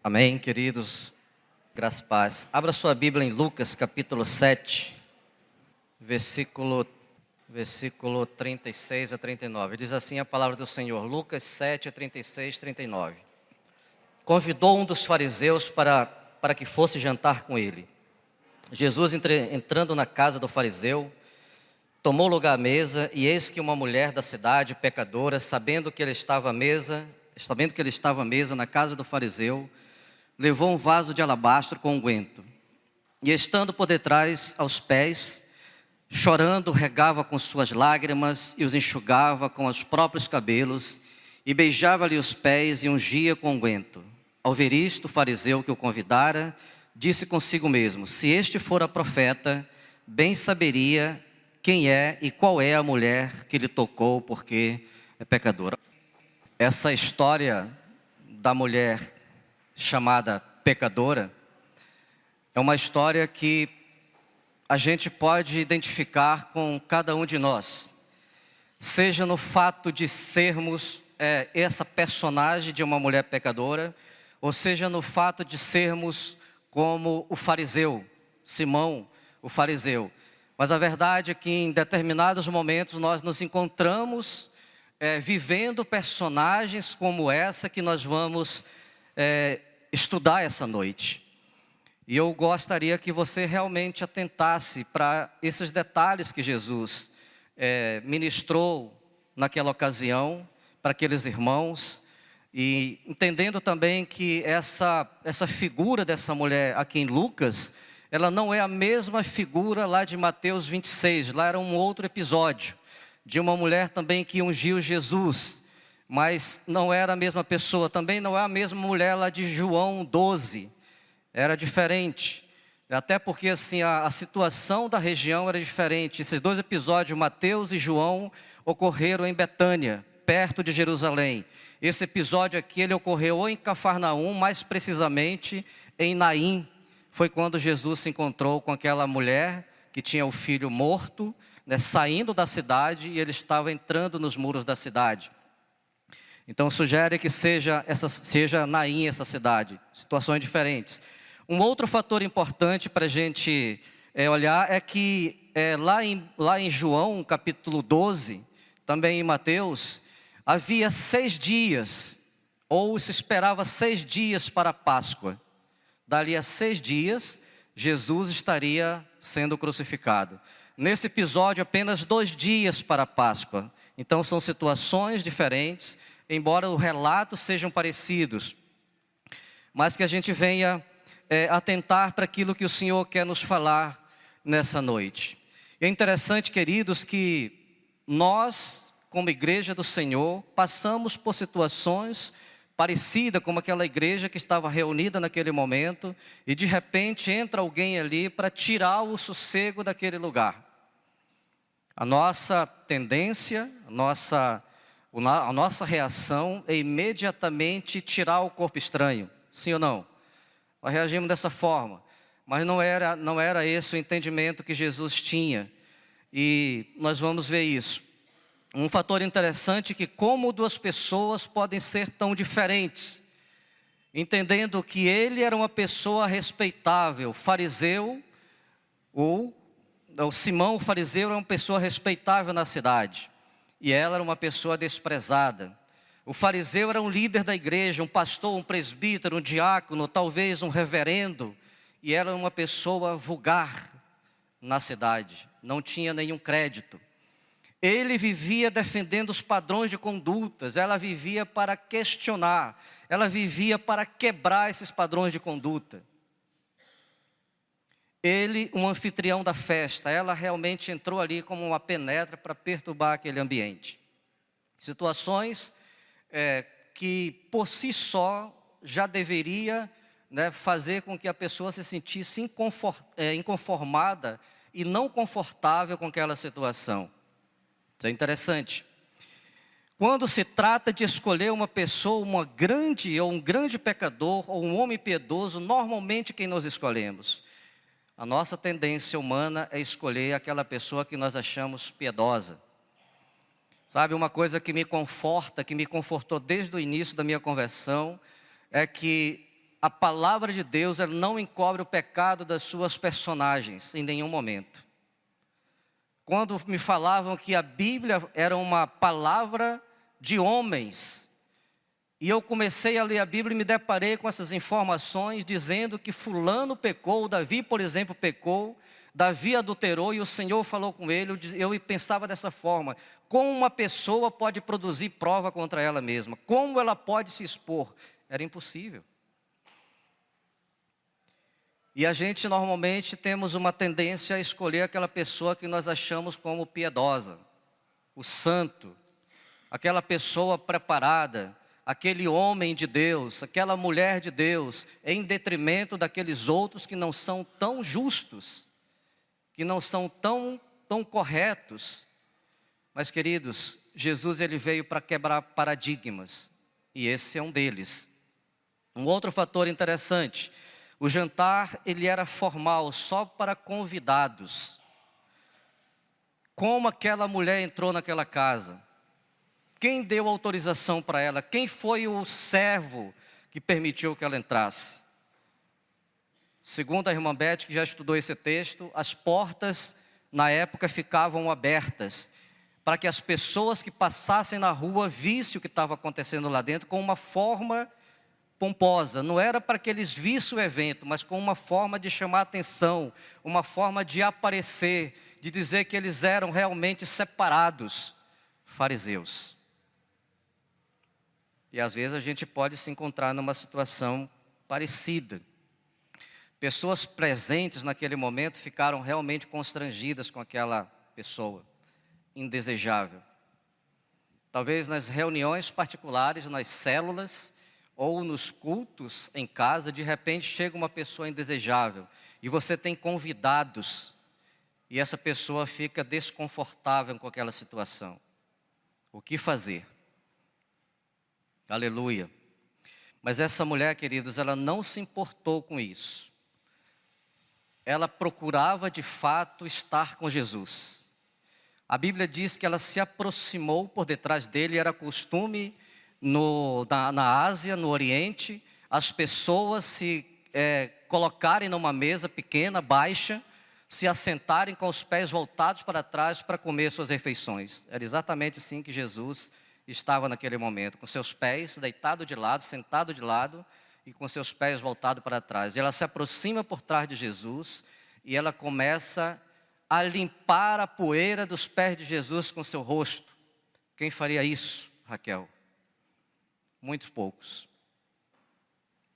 Amém, queridos, graças e paz. Abra sua Bíblia em Lucas, capítulo 7, versículo 36 a 39. Diz assim a palavra do Senhor, Lucas 7, 36, 39. Convidou um dos fariseus para que fosse jantar com ele. Jesus, entrando na casa do fariseu, tomou lugar à mesa, e eis que uma mulher da cidade, pecadora, sabendo que ele estava à mesa na casa do fariseu, levou um vaso de alabastro com unguento, e estando por detrás aos pés, chorando, regava com suas lágrimas e os enxugava com os próprios cabelos, e beijava-lhe os pés e ungia com unguento. Ao ver isto, o fariseu que o convidara, disse consigo mesmo: se este fora profeta, bem saberia quem é e qual é a mulher que lhe tocou, porque é pecadora. Essa história da mulher chamada pecadora é uma história que a gente pode identificar com cada um de nós, seja no fato de sermos essa personagem de uma mulher pecadora, ou seja no fato de sermos como o fariseu, Simão, o fariseu. Mas a verdade é que em determinados momentos nós nos encontramos vivendo personagens como essa que nós vamos estudar essa noite. E eu gostaria que você realmente atentasse para esses detalhes que Jesus ministrou naquela ocasião, para aqueles irmãos, e entendendo também que essa figura dessa mulher aqui em Lucas, ela não é a mesma figura lá de Mateus 26, lá era um outro episódio, de uma mulher também que ungiu Jesus, mas não era a mesma pessoa, também não é a mesma mulher lá de João 12, era diferente, até porque assim, a situação da região era diferente. Esses dois episódios, Mateus e João, ocorreram em Betânia, perto de Jerusalém. Esse episódio aqui, ele ocorreu ou em Cafarnaum, mais precisamente em Naim, foi quando Jesus se encontrou com aquela mulher que tinha o filho morto, saindo da cidade, e ele estava entrando nos muros da cidade. Então sugere que seja Naim essa cidade, situações diferentes. Um outro fator importante para a gente olhar é que lá em João, capítulo 12, também em Mateus, havia 6 dias, ou se esperava 6 dias para a Páscoa. Dali a 6 dias, Jesus estaria sendo crucificado. Nesse episódio, apenas 2 dias para a Páscoa. Então são situações diferentes, embora os relatos sejam parecidos, mas que a gente venha atentar para aquilo que o Senhor quer nos falar nessa noite. É interessante, queridos, que nós, como igreja do Senhor, passamos por situações parecidas como aquela igreja que estava reunida naquele momento, e de repente entra alguém ali para tirar o sossego daquele lugar. A nossa tendência, a nossa reação é imediatamente tirar o corpo estranho, sim ou não? Nós reagimos dessa forma, mas não era esse o entendimento que Jesus tinha, e nós vamos ver isso. Um fator interessante é que como 2 pessoas podem ser tão diferentes, entendendo que ele era uma pessoa respeitável, fariseu, ou Simão, o fariseu, era uma pessoa respeitável na cidade, e ela era uma pessoa desprezada. O fariseu era um líder da igreja, um pastor, um presbítero, um diácono, talvez um reverendo, e ela era uma pessoa vulgar na cidade, não tinha nenhum crédito. Ele vivia defendendo os padrões de condutas, ela vivia para questionar, ela vivia para quebrar esses padrões de conduta. Ele, um anfitrião da festa, ela realmente entrou ali como uma penetra para perturbar aquele ambiente. Situações que por si só já deveria fazer com que a pessoa se sentisse inconformada e não confortável com aquela situação. Isso é interessante. Quando se trata de escolher uma pessoa, um grande pecador ou um homem piedoso, normalmente quem nós escolhemos? A nossa tendência humana é escolher aquela pessoa que nós achamos piedosa. Sabe, uma coisa que me conforta, que me confortou desde o início da minha conversão, é que a palavra de Deus, ela não encobre o pecado das suas personagens em nenhum momento. Quando me falavam que a Bíblia era uma palavra de homens, e eu comecei a ler a Bíblia e me deparei com essas informações dizendo que fulano pecou, Davi, por exemplo, pecou, Davi adulterou e o Senhor falou com ele. Eu pensava dessa forma: como uma pessoa pode produzir prova contra ela mesma? Como ela pode se expor? Era impossível. E a gente normalmente temos uma tendência a escolher aquela pessoa que nós achamos como piedosa, o santo, aquela pessoa preparada, aquele homem de Deus, aquela mulher de Deus, em detrimento daqueles outros que não são tão justos, que não são tão corretos. Mas, queridos, Jesus ele veio para quebrar paradigmas, e esse é um deles. Um outro fator interessante: o jantar ele era formal, só para convidados. Como aquela mulher entrou naquela casa? Quem deu autorização para ela? Quem foi o servo que permitiu que ela entrasse? Segundo a irmã Beth, que já estudou esse texto, as portas na época ficavam abertas para que as pessoas que passassem na rua vissem o que estava acontecendo lá dentro com uma forma pomposa. Não era para que eles vissem o evento, mas com uma forma de chamar atenção, uma forma de aparecer, de dizer que eles eram realmente separados, fariseus. E às vezes a gente pode se encontrar numa situação parecida. Pessoas presentes naquele momento ficaram realmente constrangidas com aquela pessoa indesejável. Talvez nas reuniões particulares, nas células ou nos cultos em casa, de repente chega uma pessoa indesejável e você tem convidados e essa pessoa fica desconfortável com aquela situação. O que fazer? Aleluia. Mas essa mulher, queridos, ela não se importou com isso. Ela procurava de fato estar com Jesus. A Bíblia diz que ela se aproximou por detrás dele. Era costume na Ásia, no Oriente, as pessoas se colocarem numa mesa pequena, baixa, se assentarem com os pés voltados para trás para comer suas refeições. Era exatamente assim que Jesus estava naquele momento, com seus pés deitados de lado, sentado de lado e com seus pés voltados para trás. E ela se aproxima por trás de Jesus e ela começa a limpar a poeira dos pés de Jesus com seu rosto. Quem faria isso, Raquel? Muito poucos.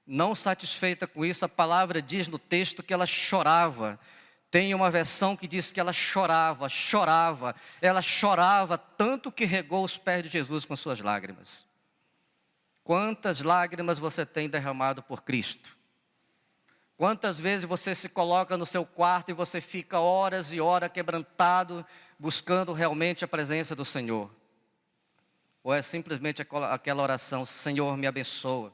Não satisfeita com isso, a palavra diz no texto que ela chorava. Tem uma versão que diz que ela chorava, ela chorava tanto que regou os pés de Jesus com suas lágrimas. Quantas lágrimas você tem derramado por Cristo? Quantas vezes você se coloca no seu quarto e você fica horas e horas quebrantado, buscando realmente a presença do Senhor? Ou é simplesmente aquela oração: Senhor, me abençoa,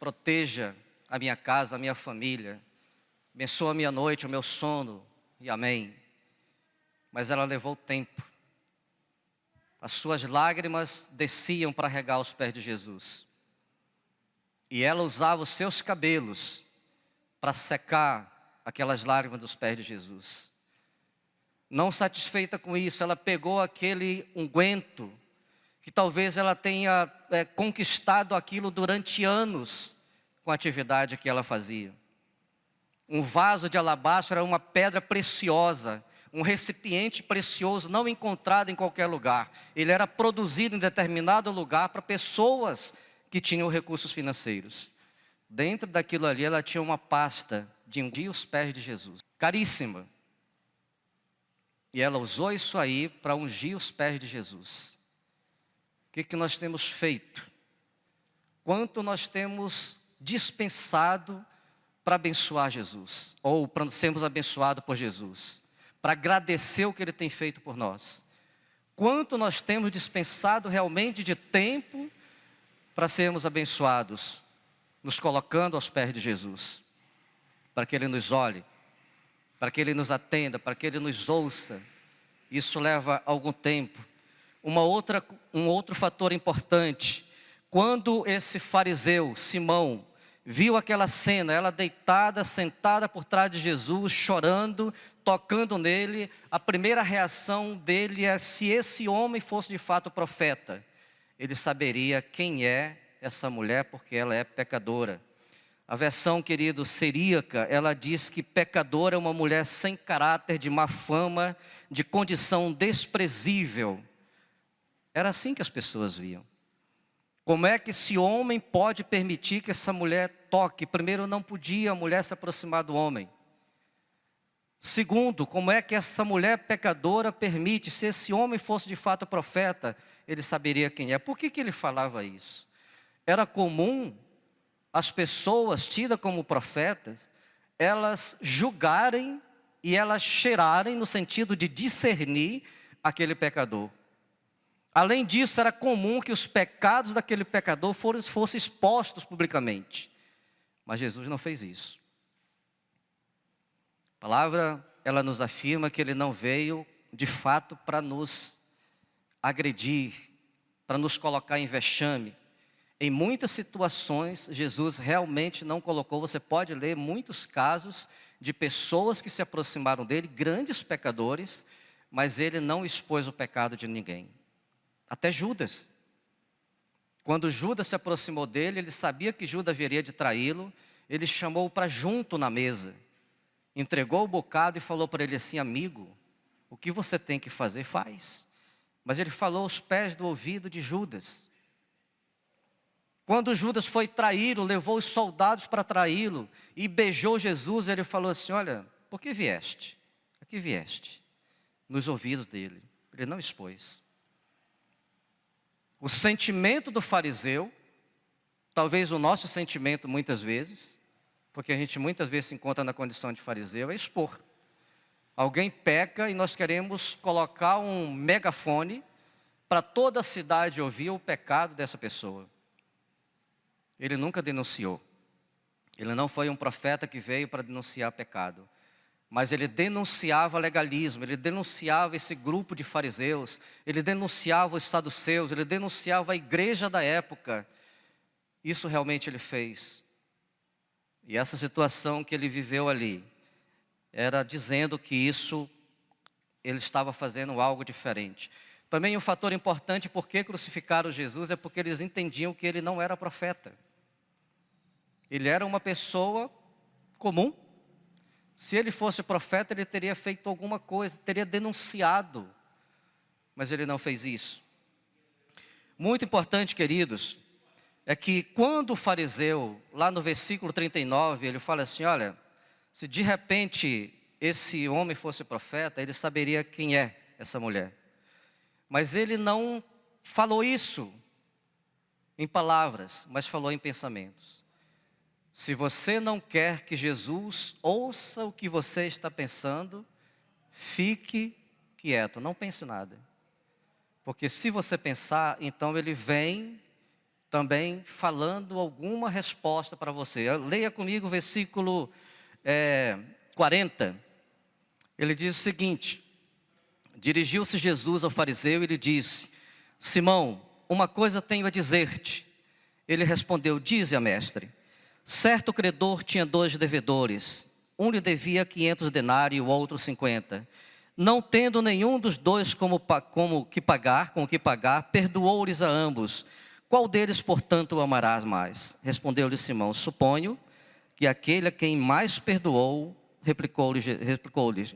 proteja a minha casa, a minha família, abençoa a minha noite, o meu sono, e amém. Mas ela levou tempo. As suas lágrimas desciam para regar os pés de Jesus. E ela usava os seus cabelos para secar aquelas lágrimas dos pés de Jesus. Não satisfeita com isso, ela pegou aquele unguento, que talvez ela tenha conquistado aquilo durante anos com a atividade que ela fazia. Um vaso de alabastro era uma pedra preciosa, um recipiente precioso, não encontrado em qualquer lugar. Ele era produzido em determinado lugar para pessoas que tinham recursos financeiros. Dentro daquilo ali, ela tinha uma pasta de ungir os pés de Jesus, caríssima. E ela usou isso aí para ungir os pés de Jesus. O que nós temos feito? Quanto nós temos dispensado para abençoar Jesus, ou para sermos abençoados por Jesus, para agradecer o que Ele tem feito por nós? Quanto nós temos dispensado realmente de tempo para sermos abençoados, nos colocando aos pés de Jesus, para que Ele nos olhe, para que Ele nos atenda, para que Ele nos ouça? Isso leva algum tempo. Um outro fator importante: quando esse fariseu, Simão, viu aquela cena, ela deitada, sentada por trás de Jesus, chorando, tocando nele, a primeira reação dele é: se esse homem fosse de fato profeta, ele saberia quem é essa mulher, porque ela é pecadora. A versão, querido, siríaca, ela diz que pecadora é uma mulher sem caráter, de má fama, de condição desprezível. Era assim que as pessoas viam. Como é que esse homem pode permitir que essa mulher toque? Primeiro, não podia a mulher se aproximar do homem. Segundo, como é que essa mulher pecadora permite? Se esse homem fosse de fato profeta, ele saberia quem é. Por que ele falava isso? Era comum as pessoas tidas como profetas, elas julgarem e elas cheirarem no sentido de discernir aquele pecador. Além disso, era comum que os pecados daquele pecador fossem expostos publicamente. Mas Jesus não fez isso. A palavra, ela nos afirma que ele não veio, de fato, para nos agredir, para nos colocar em vexame. Em muitas situações, Jesus realmente não colocou. Você pode ler muitos casos de pessoas que se aproximaram dele, grandes pecadores, mas ele não expôs o pecado de ninguém. Até Judas. Quando Judas se aproximou dele, ele sabia que Judas haveria de traí-lo, ele chamou para junto na mesa, entregou o bocado e falou para ele assim: amigo, o que você tem que fazer, faz. Mas ele falou aos pés do ouvido de Judas. Quando Judas foi traí-lo, levou os soldados para traí-lo e beijou Jesus, ele falou assim: olha, por que vieste? Aqui vieste. Nos ouvidos dele. Ele não expôs. O sentimento do fariseu, talvez o nosso sentimento muitas vezes, porque a gente muitas vezes se encontra na condição de fariseu, é expor. Alguém peca e nós queremos colocar um megafone para toda a cidade ouvir o pecado dessa pessoa. Ele nunca denunciou. Ele não foi um profeta que veio para denunciar pecado. Mas ele denunciava legalismo, ele denunciava esse grupo de fariseus, ele denunciava os saduceus, ele denunciava a igreja da época. Isso realmente ele fez. E essa situação que ele viveu ali, era dizendo que isso, ele estava fazendo algo diferente. Também um fator importante por que crucificaram Jesus é porque eles entendiam que ele não era profeta. Ele era uma pessoa comum. Se ele fosse profeta, ele teria feito alguma coisa, teria denunciado. Mas ele não fez isso. Muito importante, queridos, é que quando o fariseu, lá no versículo 39, ele fala assim: olha, se de repente esse homem fosse profeta, ele saberia quem é essa mulher. Mas ele não falou isso em palavras, mas falou em pensamentos. Se você não quer que Jesus ouça o que você está pensando, fique quieto, não pense nada. Porque se você pensar, então ele vem também falando alguma resposta para você. Leia comigo o versículo 40. Ele diz o seguinte: dirigiu-se Jesus ao fariseu e lhe disse: Simão, uma coisa tenho a dizer-te. Ele respondeu: dize-a, mestre. Certo credor tinha 2 devedores. Um lhe devia 500 denários e o outro 50. Não tendo nenhum dos dois com o que pagar, perdoou-lhes a ambos. Qual deles, portanto, o amarás mais? Respondeu-lhe Simão: suponho que aquele a quem mais perdoou. Replicou-lhe,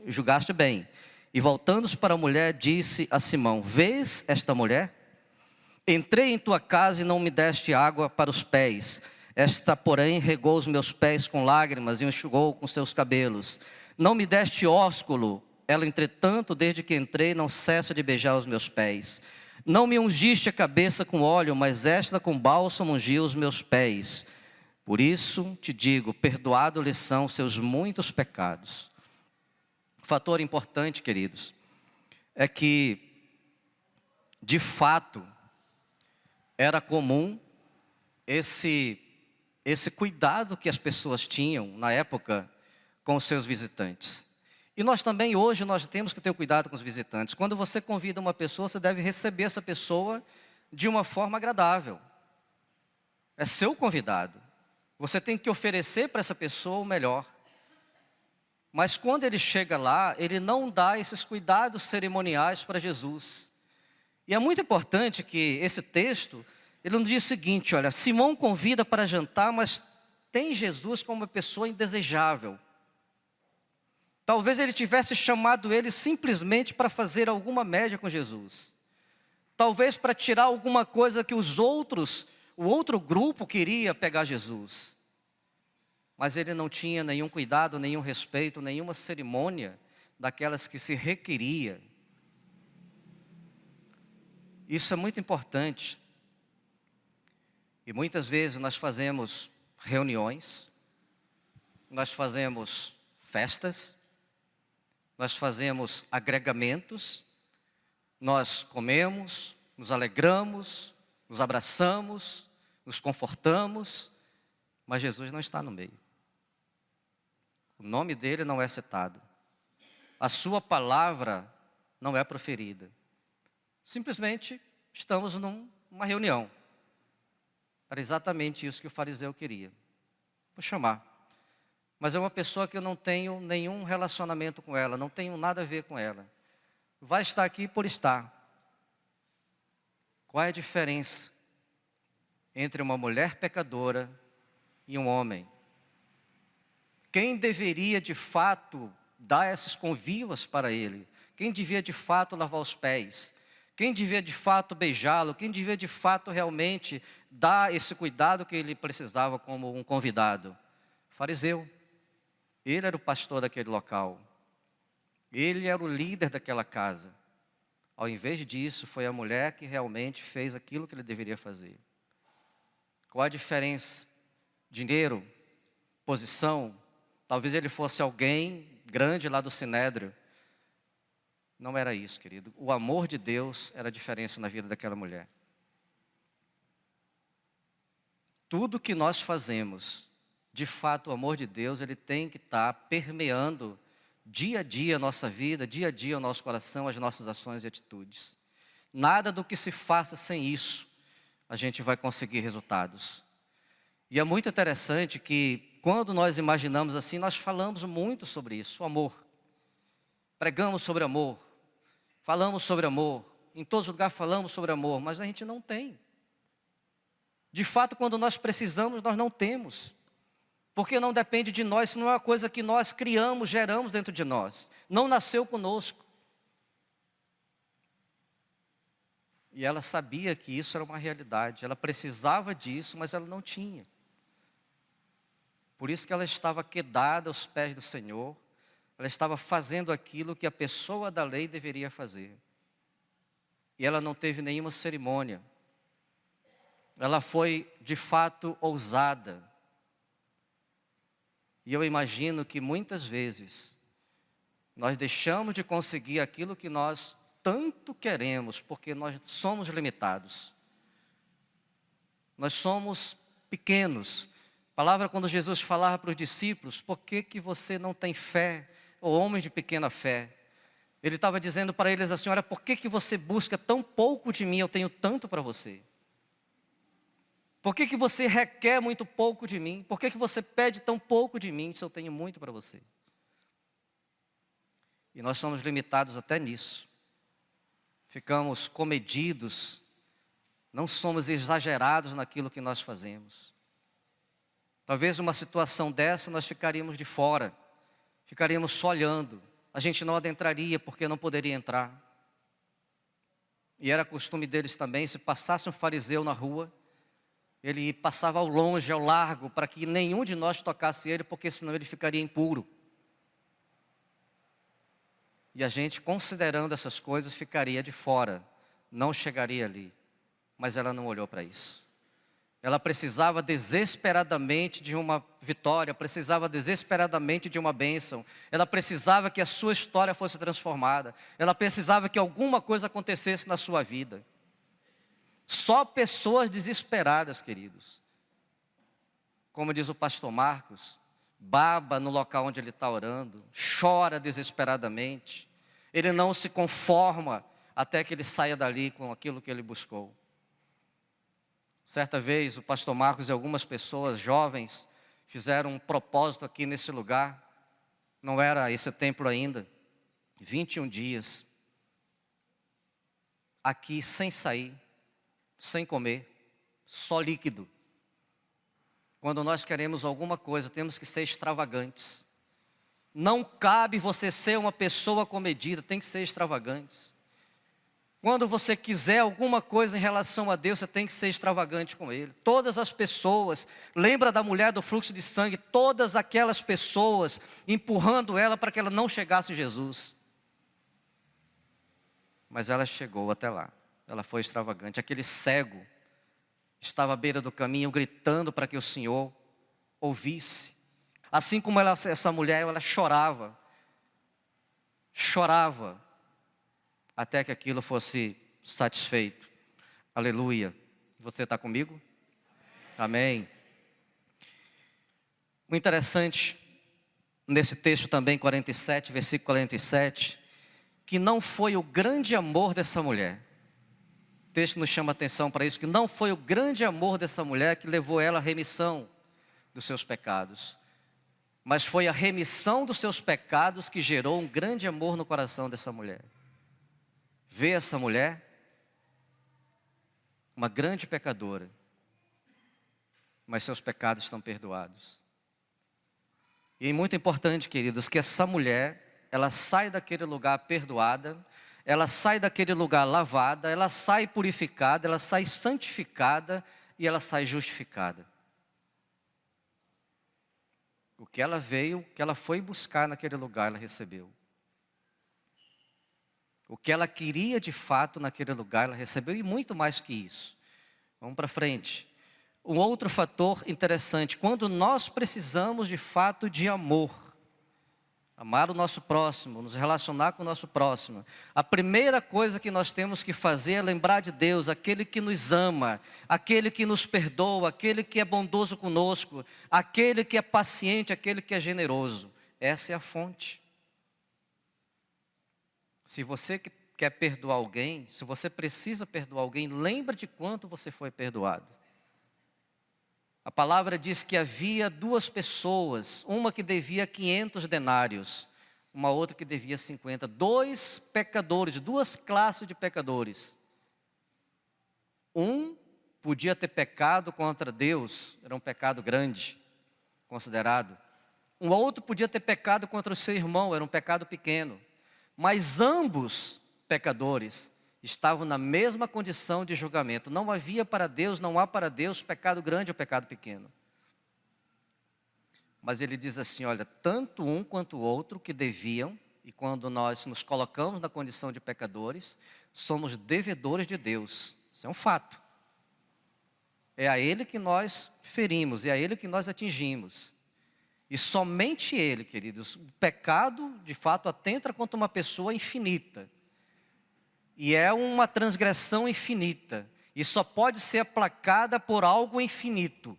julgaste bem. E voltando-se para a mulher, disse a Simão: vês esta mulher? Entrei em tua casa e não me deste água para os pés. Esta, porém, regou os meus pés com lágrimas e enxugou com seus cabelos. Não me deste ósculo. Ela, entretanto, desde que entrei, não cessa de beijar os meus pés. Não me ungiste a cabeça com óleo, mas esta com bálsamo ungiu os meus pés. Por isso te digo, perdoados-lhes são seus muitos pecados. Fator importante, queridos, é que, de fato, era comum esse cuidado que as pessoas tinham na época com os seus visitantes. E nós também hoje nós temos que ter cuidado com os visitantes. Quando você convida uma pessoa, você deve receber essa pessoa de uma forma agradável. É seu convidado. Você tem que oferecer para essa pessoa o melhor. Mas quando ele chega lá, ele não dá esses cuidados cerimoniais para Jesus. E é muito importante que esse texto, ele não diz o seguinte, olha, Simão convida para jantar, mas tem Jesus como uma pessoa indesejável. Talvez ele tivesse chamado ele simplesmente para fazer alguma média com Jesus. Talvez para tirar alguma coisa que o outro grupo queria pegar Jesus. Mas ele não tinha nenhum cuidado, nenhum respeito, nenhuma cerimônia daquelas que se requeria. Isso é muito importante. E muitas vezes nós fazemos reuniões, nós fazemos festas, nós fazemos agregamentos, nós comemos, nos alegramos, nos abraçamos, nos confortamos, mas Jesus não está no meio. O nome dele não é citado. A sua palavra não é proferida. Simplesmente estamos numa reunião. Era exatamente isso que o fariseu queria. Vou chamar. Mas é uma pessoa que eu não tenho nenhum relacionamento com ela, não tenho nada a ver com ela. Vai estar aqui por estar. Qual é a diferença entre uma mulher pecadora e um homem? Quem deveria de fato dar esses convívios para ele? Quem devia de fato lavar os pés? Quem devia de fato beijá-lo? Quem devia de fato realmente dar esse cuidado que ele precisava como um convidado? Fariseu. Ele era o pastor daquele local. Ele era o líder daquela casa. Ao invés disso, foi a mulher que realmente fez aquilo que ele deveria fazer. Qual a diferença? Dinheiro, posição. Talvez ele fosse alguém grande lá do Sinédrio. Não era isso, querido. O amor de Deus era a diferença na vida daquela mulher. Tudo que nós fazemos, de fato, o amor de Deus, ele tem que estar permeando dia a dia a nossa vida, dia a dia o nosso coração, as nossas ações e atitudes. Nada do que se faça sem isso, a gente vai conseguir resultados. E é muito interessante que, quando nós imaginamos assim, nós falamos muito sobre isso, o amor. Pregamos sobre amor, falamos sobre amor, em todos os lugares falamos sobre amor, mas a gente não tem. De fato, quando nós precisamos, nós não temos. Porque não depende de nós, isso não é uma coisa que nós criamos, geramos dentro de nós. Não nasceu conosco. E ela sabia que isso era uma realidade. Ela precisava disso, mas ela não tinha. Por isso que ela estava quedada aos pés do Senhor. Ela estava fazendo aquilo que a pessoa da lei deveria fazer. E ela não teve nenhuma cerimônia. Ela foi, de fato, ousada. E eu imagino que muitas vezes nós deixamos de conseguir aquilo que nós tanto queremos, porque nós somos limitados. Nós somos pequenos. A palavra, quando Jesus falava para os discípulos, por que você não tem fé, ou homens de pequena fé? Ele estava dizendo para eles assim, olha, por que você busca tão pouco de mim, eu tenho tanto para você? Por que você requer muito pouco de mim? Por que você pede tão pouco de mim, se eu tenho muito para você? E nós somos limitados até nisso. Ficamos comedidos, não somos exagerados naquilo que nós fazemos. Talvez numa situação dessa nós ficaríamos de fora, ficaríamos só olhando. A gente não adentraria porque não poderia entrar. E era costume deles também, se passasse um fariseu na rua, ele passava ao longe, ao largo, para que nenhum de nós tocasse ele, porque senão ele ficaria impuro. E a gente, considerando essas coisas, ficaria de fora, não chegaria ali. Mas ela não olhou para isso. Ela precisava desesperadamente de uma vitória, precisava desesperadamente de uma bênção. Ela precisava que a sua história fosse transformada. Ela precisava que alguma coisa acontecesse na sua vida. Só pessoas desesperadas, queridos. Como diz o pastor Marcos, baba no local onde ele está orando, chora desesperadamente. Ele não se conforma até que ele saia dali com aquilo que ele buscou. Certa vez, o pastor Marcos e algumas pessoas jovens fizeram um propósito aqui nesse lugar. Não era esse templo ainda. 21 dias. Aqui sem sair, sem comer, só líquido. Quando nós queremos alguma coisa, temos que ser extravagantes. Não cabe você ser uma pessoa comedida, tem que ser extravagante. Quando você quiser alguma coisa em relação a Deus, você tem que ser extravagante com Ele. Todas as pessoas, lembra da mulher do fluxo de sangue, todas aquelas pessoas empurrando ela para que ela não chegasse a Jesus. Mas ela chegou até lá, ela foi extravagante. Aquele cego estava à beira do caminho gritando para que o Senhor ouvisse. Assim como essa mulher, ela chorava, até que aquilo fosse satisfeito. Aleluia. Você está comigo? Amém. O interessante, nesse texto também, 47, versículo 47, que não foi o grande amor dessa mulher. O texto nos chama atenção para isso, que não foi o grande amor dessa mulher que levou ela à remissão dos seus pecados. Mas foi a remissão dos seus pecados que gerou um grande amor no coração dessa mulher. Vê essa mulher, uma grande pecadora, mas seus pecados estão perdoados. E é muito importante, queridos, que essa mulher, ela sai daquele lugar perdoada, ela sai daquele lugar lavada, ela sai purificada, ela sai santificada e ela sai justificada. O que ela veio, o que ela foi buscar naquele lugar, ela recebeu. O que ela queria de fato naquele lugar, ela recebeu, e muito mais que isso. Vamos para frente. Um outro fator interessante, quando nós precisamos de fato de amor, amar o nosso próximo, nos relacionar com o nosso próximo, a primeira coisa que nós temos que fazer é lembrar de Deus, aquele que nos ama, aquele que nos perdoa, aquele que é bondoso conosco, aquele que é paciente, aquele que é generoso. Essa é a fonte. Se você quer perdoar alguém, se você precisa perdoar alguém, lembra de quanto você foi perdoado. A palavra diz que havia duas pessoas, uma que devia 500 denários, uma outra que devia 50. Dois pecadores, duas classes de pecadores. Um podia ter pecado contra Deus, era um pecado grande, considerado. Um outro podia ter pecado contra o seu irmão, era um pecado pequeno. Mas ambos pecadores estavam na mesma condição de julgamento. Não havia para Deus, não há para Deus pecado grande ou pecado pequeno. Mas ele diz assim, olha, tanto um quanto o outro que deviam, e quando nós nos colocamos na condição de pecadores, somos devedores de Deus. Isso é um fato. É a Ele que nós ferimos, é a Ele que nós atingimos. E somente Ele, queridos, o pecado, de fato, atenta contra uma pessoa infinita. E é uma transgressão infinita. E só pode ser aplacada por algo infinito.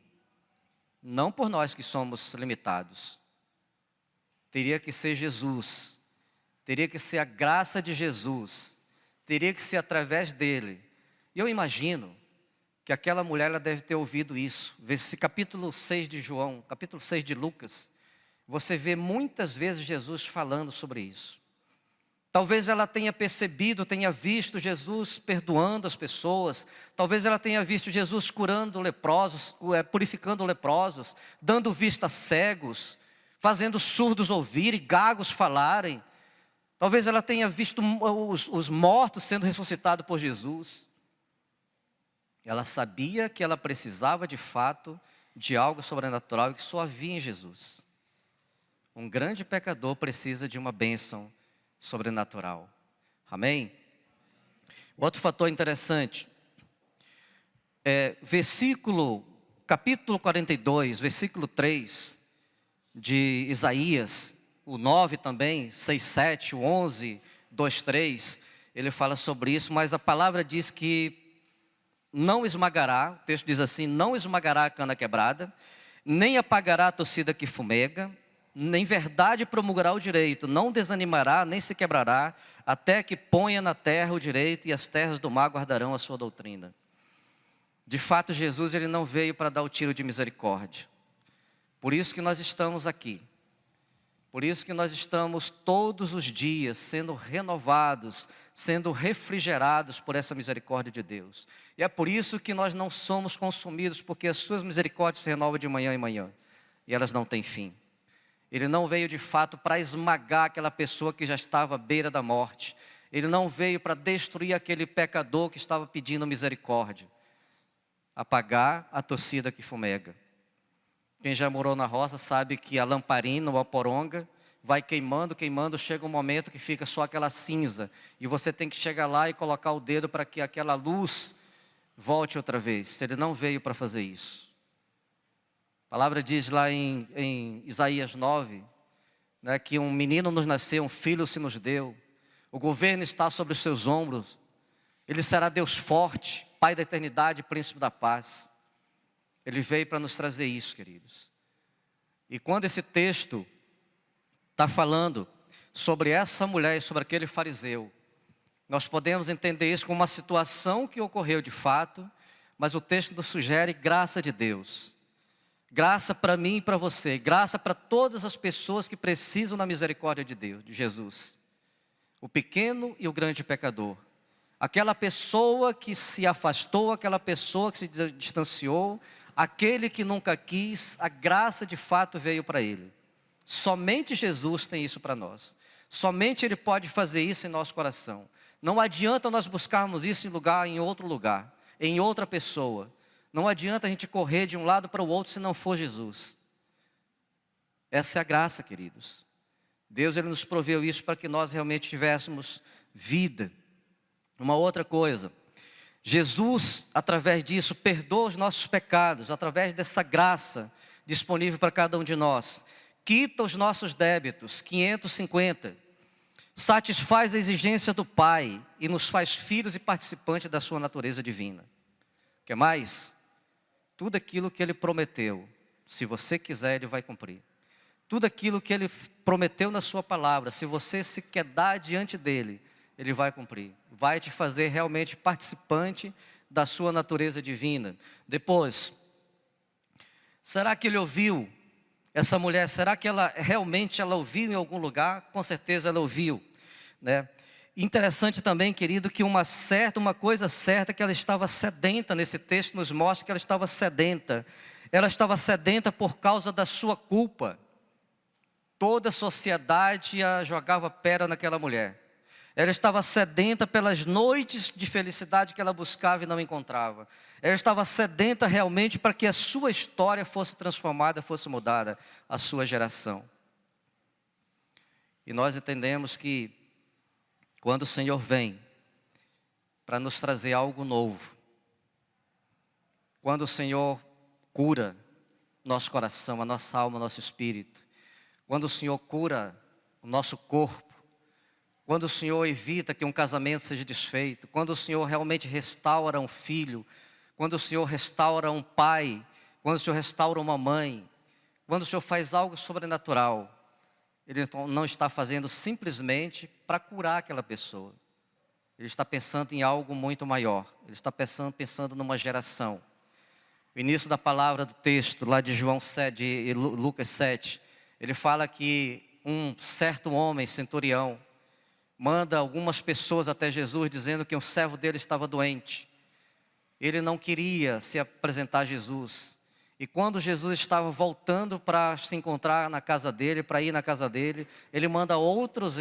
Não por nós que somos limitados. Teria que ser Jesus. Teria que ser a graça de Jesus. Teria que ser através dele. E eu imagino que aquela mulher, ela deve ter ouvido isso. Esse capítulo 6 de João, capítulo 6 de Lucas, você vê muitas vezes Jesus falando sobre isso. Talvez ela tenha percebido, tenha visto Jesus perdoando as pessoas. Talvez ela tenha visto Jesus curando leprosos, purificando leprosos, dando vista a cegos, fazendo surdos ouvir e gagos falarem. Talvez ela tenha visto os mortos sendo ressuscitados por Jesus. Ela sabia que ela precisava de fato de algo sobrenatural e que só havia em Jesus. Um grande pecador precisa de uma bênção sobrenatural. Amém? Outro fator interessante, capítulo 42, versículo 3 de Isaías, o 9 também, 6, 7, o 11, 2, 3, ele fala sobre isso, mas a palavra diz que não esmagará, o texto diz assim, não esmagará a cana quebrada, nem apagará a torcida que fumega, nem verdade promulgará o direito, não desanimará, nem se quebrará, até que ponha na terra o direito e as terras do mar guardarão a sua doutrina. De fato, Jesus, ele não veio para dar o tiro de misericórdia. Por isso que nós estamos aqui. Por isso que nós estamos todos os dias sendo renovados, sendo refrigerados por essa misericórdia de Deus. E é por isso que nós não somos consumidos, porque as suas misericórdias se renovam de manhã em manhã. E elas não têm fim. Ele não veio de fato para esmagar aquela pessoa que já estava à beira da morte. Ele não veio para destruir aquele pecador que estava pedindo misericórdia. Apagar a torcida que fumega. Quem já morou na roça sabe que a lamparina ou a poronga vai queimando, queimando, chega um momento que fica só aquela cinza. E você tem que chegar lá e colocar o dedo para que aquela luz volte outra vez. Ele não veio para fazer isso. A palavra diz lá em Isaías 9, né, que um menino nos nasceu, um filho se nos deu. O governo está sobre os seus ombros. Ele será Deus forte, Pai da eternidade, Príncipe da paz. Ele veio para nos trazer isso, queridos. E quando esse texto está falando sobre essa mulher e sobre aquele fariseu, nós podemos entender isso como uma situação que ocorreu de fato, mas o texto nos sugere graça de Deus. Graça para mim e para você, graça para todas as pessoas que precisam da misericórdia de Deus, de Jesus. O pequeno e o grande pecador. Aquela pessoa que se afastou, aquela pessoa que se distanciou, aquele que nunca quis, a graça de fato veio para ele. Somente Jesus tem isso para nós. Somente Ele pode fazer isso em nosso coração. Não adianta nós buscarmos isso em outro lugar, em outra pessoa. Não adianta a gente correr de um lado para o outro se não for Jesus. Essa é a graça, queridos. Deus Ele nos proveu isso para que nós realmente tivéssemos vida. Uma outra coisa, Jesus, através disso, perdoa os nossos pecados, através dessa graça disponível para cada um de nós. Quita os nossos débitos, 550. Satisfaz a exigência do Pai e nos faz filhos e participantes da sua natureza divina. Quer mais? Tudo aquilo que Ele prometeu, se você quiser, Ele vai cumprir. Tudo aquilo que Ele prometeu na sua palavra, se você se quedar diante dEle, Ele vai cumprir. Vai te fazer realmente participante da sua natureza divina. Depois, será que Ele ouviu essa mulher? Será que ela realmente ouviu em algum lugar? Com certeza ela ouviu, né? Interessante também, querido, que uma coisa certa, que ela estava sedenta. Nesse texto nos mostra que ela estava sedenta. Ela estava sedenta por causa da sua culpa. Toda a sociedade a jogava pedra naquela mulher. Ela estava sedenta pelas noites de felicidade que ela buscava e não encontrava. Ela estava sedenta realmente para que a sua história fosse transformada, fosse mudada, a sua geração. E nós entendemos que quando o Senhor vem para nos trazer algo novo, quando o Senhor cura nosso coração, a nossa alma, o nosso espírito, quando o Senhor cura o nosso corpo, quando o Senhor evita que um casamento seja desfeito, quando o Senhor realmente restaura um filho, quando o Senhor restaura um pai, quando o Senhor restaura uma mãe, quando o Senhor faz algo sobrenatural, Ele não está fazendo simplesmente para curar aquela pessoa. Ele está pensando em algo muito maior. Ele está pensando numa geração. O início da palavra do texto, lá de Lucas 7, ele fala que um certo homem, centurião, manda algumas pessoas até Jesus dizendo que um servo dele estava doente. Ele não queria se apresentar a Jesus. E quando Jesus estava voltando para se encontrar na casa dele, para ir na casa dele, ele manda outros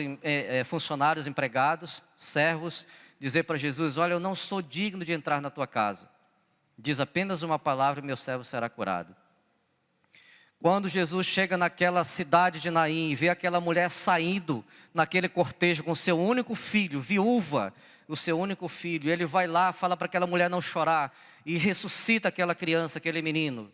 funcionários, empregados, servos, dizer para Jesus: olha, eu não sou digno de entrar na tua casa. Diz apenas uma palavra e meu servo será curado. Quando Jesus chega naquela cidade de Naim e vê aquela mulher saindo naquele cortejo com seu único filho, viúva, o seu único filho, ele vai lá, fala para aquela mulher não chorar e ressuscita aquela criança, aquele menino.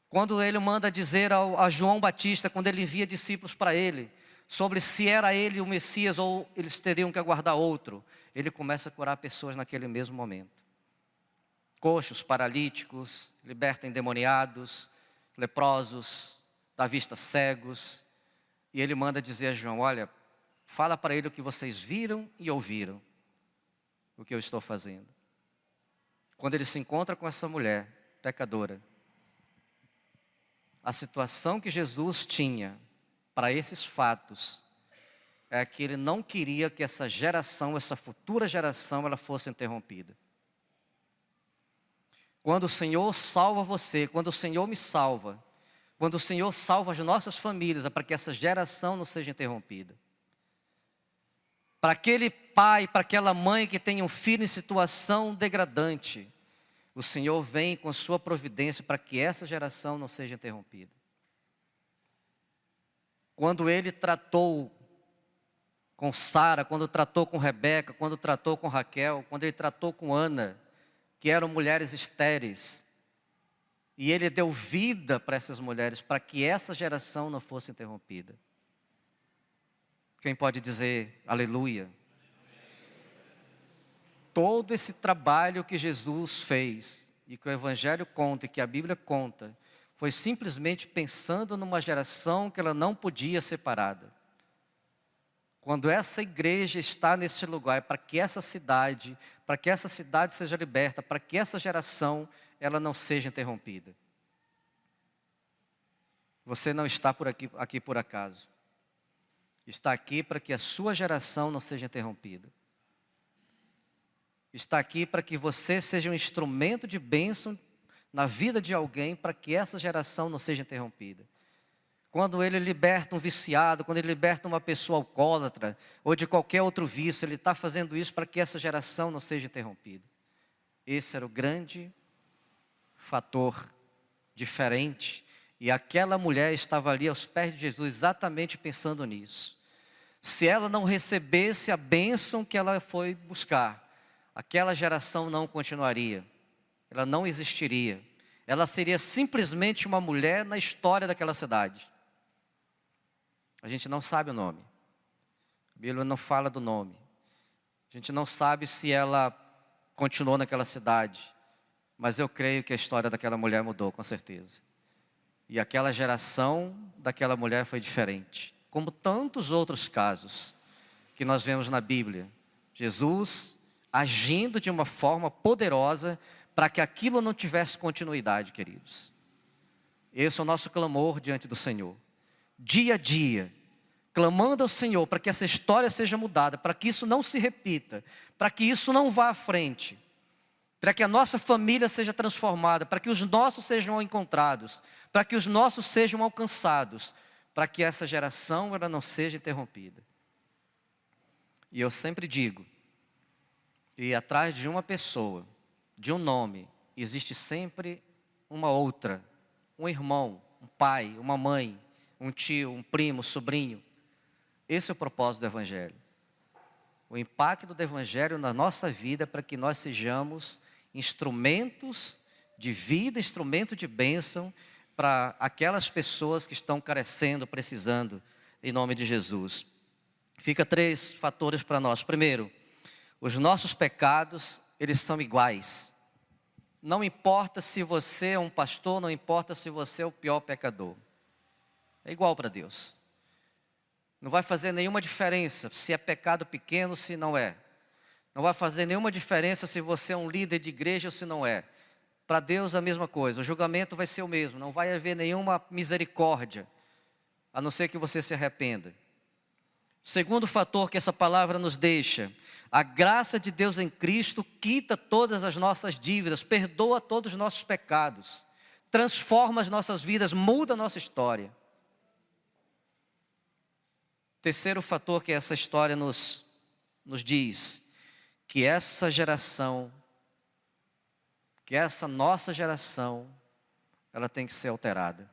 Quando ele manda dizer a João Batista, quando ele envia discípulos para ele, sobre se era ele o Messias ou eles teriam que aguardar outro, ele começa a curar pessoas naquele mesmo momento. Coxos, paralíticos, liberta endemoniados, leprosos, da vista cegos. E ele manda dizer a João: olha, fala para ele o que vocês viram e ouviram, o que eu estou fazendo. Quando ele se encontra com essa mulher pecadora, A situação que Jesus tinha para esses fatos é que ele não queria que essa geração, essa futura geração, ela fosse interrompida. Quando o Senhor salva você, quando o Senhor me salva, quando o Senhor salva as nossas famílias, é para que essa geração não seja interrompida. Para aquele pai, para aquela mãe que tem um filho em situação degradante, o Senhor vem com sua providência para que essa geração não seja interrompida. Quando ele tratou com Sara, quando tratou com Rebeca, quando tratou com Raquel, quando ele tratou com Ana, que eram mulheres estéreis, e ele deu vida para essas mulheres, para que essa geração não fosse interrompida. Quem pode dizer aleluia? Todo esse trabalho que Jesus fez, e que o Evangelho conta, e que a Bíblia conta, foi simplesmente pensando numa geração que ela não podia ser parada. Quando essa igreja está nesse lugar, é para que essa cidade seja liberta, para que essa geração, ela não seja interrompida. Você não está aqui por acaso. Está aqui para que a sua geração não seja interrompida. Está aqui para que você seja um instrumento de bênção na vida de alguém, para que essa geração não seja interrompida. Quando ele liberta um viciado, quando ele liberta uma pessoa alcoólatra, ou de qualquer outro vício, ele está fazendo isso para que essa geração não seja interrompida. Esse era o grande fator diferente. E aquela mulher estava ali aos pés de Jesus, exatamente pensando nisso. Se ela não recebesse a bênção que ela foi buscar, aquela geração não continuaria, ela não existiria. Ela seria simplesmente uma mulher na história daquela cidade. A gente não sabe o nome. A Bíblia não fala do nome. A gente não sabe se ela continuou naquela cidade. Mas eu creio que a história daquela mulher mudou, com certeza. E aquela geração daquela mulher foi diferente. Como tantos outros casos que nós vemos na Bíblia. Jesus agindo de uma forma poderosa para que aquilo não tivesse continuidade, queridos. Esse é o nosso clamor diante do Senhor. Dia a dia, clamando ao Senhor para que essa história seja mudada, para que isso não se repita, para que isso não vá à frente, para que a nossa família seja transformada, para que os nossos sejam encontrados, para que os nossos sejam alcançados, para que essa geração ela não seja interrompida. E eu sempre digo, que atrás de uma pessoa, de um nome, existe sempre uma outra, um irmão, um pai, uma mãe, um tio, um primo, um sobrinho. Esse é o propósito do Evangelho. O impacto do Evangelho na nossa vida é para que nós sejamos instrumentos de vida, instrumento de bênção para aquelas pessoas que estão carecendo, precisando, em nome de Jesus. Fica 3 fatores para nós. Primeiro, os nossos pecados, eles são iguais. Não importa se você é um pastor, não importa se você é o pior pecador. É igual para Deus. Não vai fazer nenhuma diferença se é pecado pequeno, se não é. Não vai fazer nenhuma diferença se você é um líder de igreja ou se não é. Para Deus a mesma coisa, o julgamento vai ser o mesmo. Não vai haver nenhuma misericórdia, a não ser que você se arrependa. Segundo fator que essa palavra nos deixa, a graça de Deus em Cristo quita todas as nossas dívidas, perdoa todos os nossos pecados, transforma as nossas vidas, muda a nossa história. Terceiro fator que essa história nos diz, que essa geração, que essa nossa geração, ela tem que ser alterada.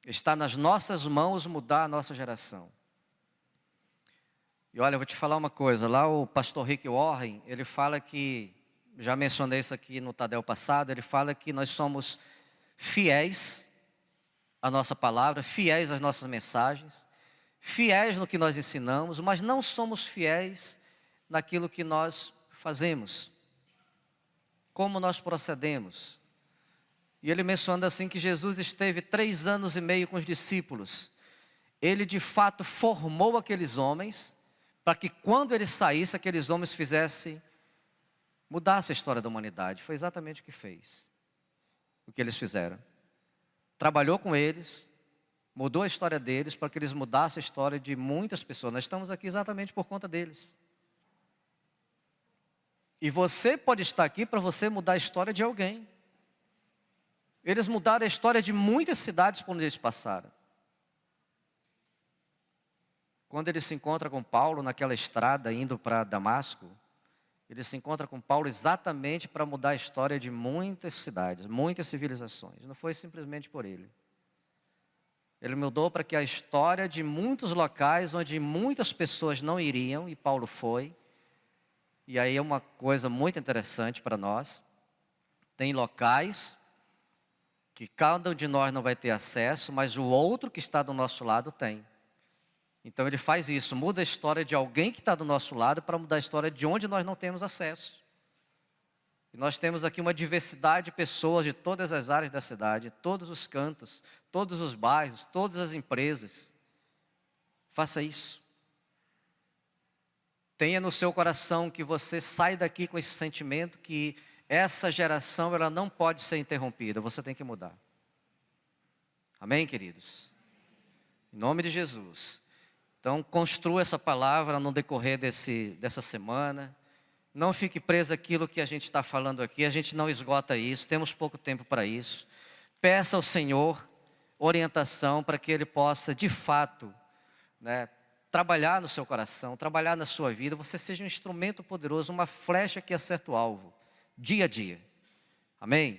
Está nas nossas mãos mudar a nossa geração. E olha, eu vou te falar uma coisa, lá o pastor Rick Warren, ele fala que, já mencionei isso aqui no Tadel passado, ele fala que nós somos fiéis à nossa palavra, fiéis às nossas mensagens, fiéis no que nós ensinamos, mas não somos fiéis naquilo que nós fazemos, como nós procedemos. E ele menciona assim que Jesus esteve 3 anos e meio com os discípulos. Ele de fato formou aqueles homens, para que quando ele saísse, aqueles homens mudasse a história da humanidade. Foi exatamente o que fez, o que eles fizeram. trabalhou com eles, mudou a história deles para que eles mudassem a história de muitas pessoas. Nós estamos aqui exatamente por conta deles. E você pode estar aqui para você mudar a história de alguém. Eles mudaram a história de muitas cidades por onde eles passaram. Quando ele se encontra com Paulo naquela estrada indo para Damasco, ele se encontra com Paulo exatamente para mudar a história de muitas cidades, muitas civilizações. Não foi simplesmente por ele. Ele mudou para que a história de muitos locais onde muitas pessoas não iriam, e Paulo foi. E aí é uma coisa muito interessante para nós. Tem locais que cada um de nós não vai ter acesso, mas o outro que está do nosso lado tem. Então ele faz isso, muda a história de alguém que está do nosso lado para mudar a história de onde nós não temos acesso. E nós temos aqui uma diversidade de pessoas de todas as áreas da cidade, todos os cantos, todos os bairros, todas as empresas. Faça isso. Tenha no seu coração que você sai daqui com esse sentimento que essa geração ela não pode ser interrompida, você tem que mudar. Amém, queridos? Em nome de Jesus. Então, construa essa palavra no decorrer dessa semana. Não fique preso àquilo que a gente está falando aqui. A gente não esgota isso. Temos pouco tempo para isso. Peça ao Senhor orientação para que Ele possa, de fato, trabalhar no seu coração, trabalhar na sua vida. Você seja um instrumento poderoso, uma flecha que acerta o alvo, dia a dia. Amém?